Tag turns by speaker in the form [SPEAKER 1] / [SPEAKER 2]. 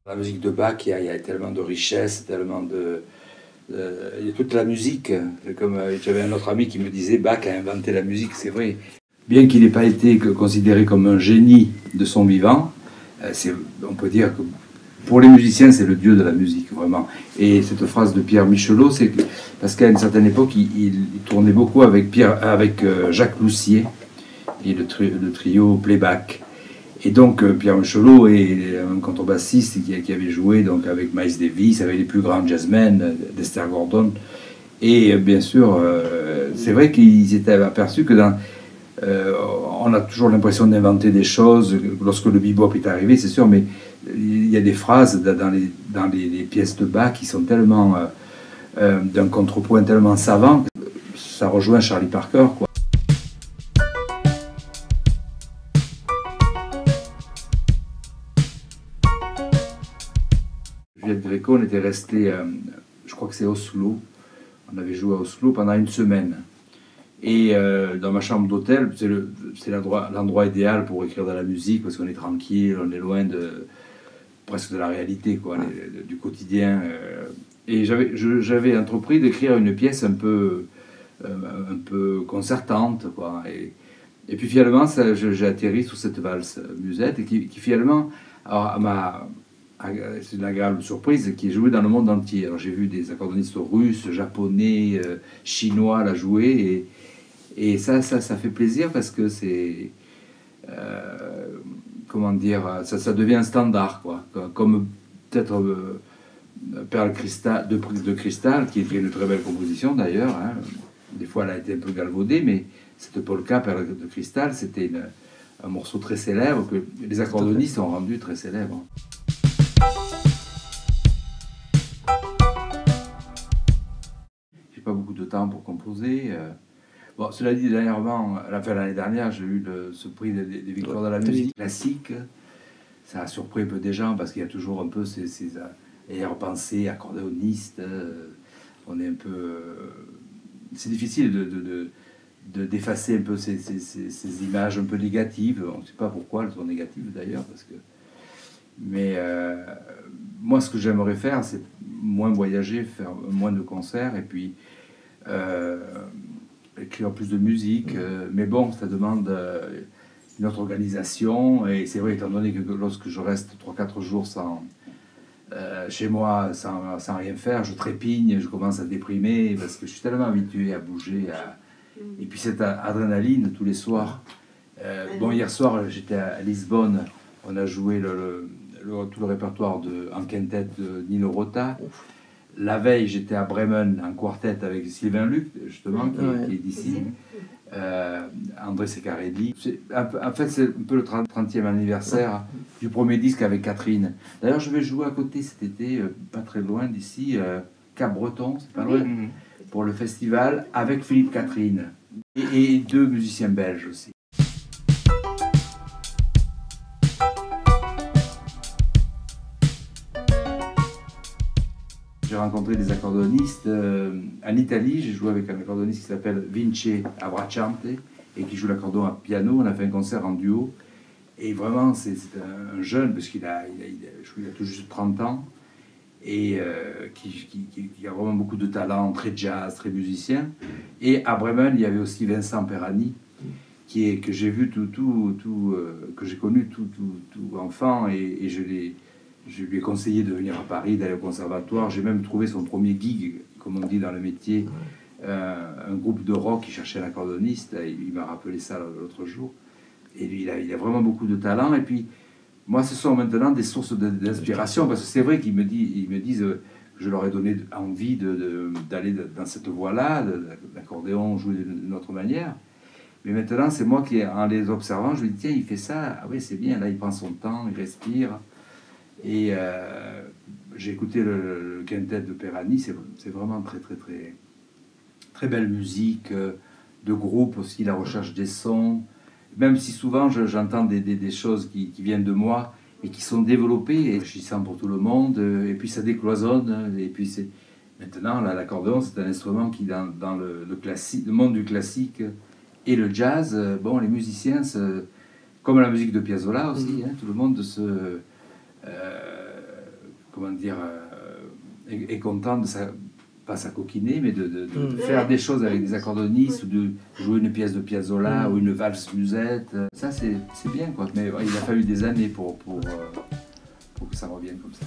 [SPEAKER 1] La musique de Bach, il y a tellement de richesse, tellement de... il y a toute la musique. Comme j'avais un autre ami qui me disait, Bach a inventé la musique, c'est vrai. Bien qu'il n'ait pas été considéré comme un génie de son vivant, on peut dire que pour les musiciens, c'est le dieu de la musique, vraiment. Et cette phrase de Pierre Michelot, c'est parce qu'à une certaine époque, il tournait beaucoup avec Jacques Loussier et le trio Playback. Et donc Pierre Michelot est un contrebassiste qui avait joué donc, avec Miles Davis, avec les plus grands jazzmen, d'Esther Gordon. Et bien sûr, c'est vrai qu'ils étaient aperçus que on a toujours l'impression d'inventer des choses lorsque le bebop est arrivé, c'est sûr, mais il y a des phrases dans les pièces de Bach qui sont tellement d'un contrepoint tellement savant que ça rejoint Charlie Parker, quoi. Juliette Gréco, on était resté, je crois que c'est Oslo, on avait joué à Oslo pendant une semaine. Et dans ma chambre d'hôtel, c'est l'endroit idéal pour écrire de la musique parce qu'on est tranquille, on est loin presque de la réalité, quoi, du quotidien. Et j'avais entrepris d'écrire une pièce un peu concertante, quoi. Et puis finalement, j'ai atterri sur cette valse musette et qui finalement, c'est une agréable surprise, qui est jouée dans le monde entier. Alors j'ai vu des accordéonistes russes, japonais, chinois la jouer et ça fait plaisir parce que c'est comment dire, ça devient un standard, quoi. Comme peut-être Perle de cristal, qui est une très belle composition d'ailleurs. Hein. Des fois, elle a été un peu galvaudée, mais cette polka Perle de cristal, c'était un morceau très célèbre que les accordéonistes ont rendu très célèbre. J'ai pas beaucoup de temps pour composer. Bon, cela dit, dernièrement, l'année dernière, j'ai eu ce prix des victoires de la musique classique. Ça a surpris un peu des gens parce qu'il y a toujours un peu ces arrière-pensées accordéonistes. On est un peu... c'est difficile d'effacer un peu ces images un peu négatives. On ne sait pas pourquoi elles sont négatives d'ailleurs. Mais moi, ce que j'aimerais faire, c'est moins voyager, faire moins de concerts et puis... écrire plus de musique, mais bon, ça demande une autre organisation, et c'est vrai, étant donné que lorsque je reste 3-4 jours chez moi, sans rien faire, je trépigne, je commence à déprimer, parce que je suis tellement habitué à bouger, et puis cette adrénaline tous les soirs. Bon, hier soir, j'étais à Lisbonne, on a joué tout le répertoire en quintette de Nino Rota. La veille, j'étais à Bremen en quartet avec Sylvain Luc, justement, qui est d'ici, André Secarelli. En fait, c'est un peu le 30e anniversaire du premier disque avec Catherine. D'ailleurs, je vais jouer à côté cet été, pas très loin d'ici, Cap-Breton, c'est pas loin, pour le festival, avec Philippe Catherine. Et 2 musiciens belges aussi. J'ai rencontré des accordéonistes. En Italie, j'ai joué avec un accordéoniste qui s'appelle Vince Abracciante et qui joue l'accordéon à piano. On a fait un concert en duo. Et vraiment, c'est un jeune, parce qu'il a tout juste 30 ans, et qui a vraiment beaucoup de talent, très jazz, très musicien. Et à Bremen, il y avait aussi Vincent Perani, que j'ai vu que j'ai connu tout enfant, et je lui ai conseillé de venir à Paris, d'aller au conservatoire. J'ai même trouvé son premier gig, comme on dit dans le métier, un groupe de rock qui cherchait un accordéoniste. Il m'a rappelé ça l'autre jour. Et lui, il a vraiment beaucoup de talent. Et puis, moi, ce sont maintenant des sources d'inspiration, parce que c'est vrai qu'ils me disent que je leur ai donné envie d'aller dans cette voie-là, l'accordéon joué d'une autre manière. Mais maintenant, c'est moi qui, en les observant, je me dis, tiens, il fait ça, ah oui, c'est bien, là, il prend son temps, il respire. Et j'ai écouté le quintet de Perani, c'est vraiment très belle musique, de groupe aussi, la recherche des sons, même si souvent j'entends des choses qui viennent de moi et qui sont développées et enrichissantes pour tout le monde, et puis ça décloisonne, et puis maintenant l'accordéon c'est un instrument qui dans le monde du classique et le jazz, bon, les musiciens, comme la musique de Piazzolla aussi, hein, tout le monde comment dire, est content de pas s'acoquiner, mais de faire des choses avec des accordonnistes, ou de jouer une pièce de Piazzolla ou une valse musette. Ça, c'est bien, quoi. Mais il a fallu des années pour que ça revienne comme ça.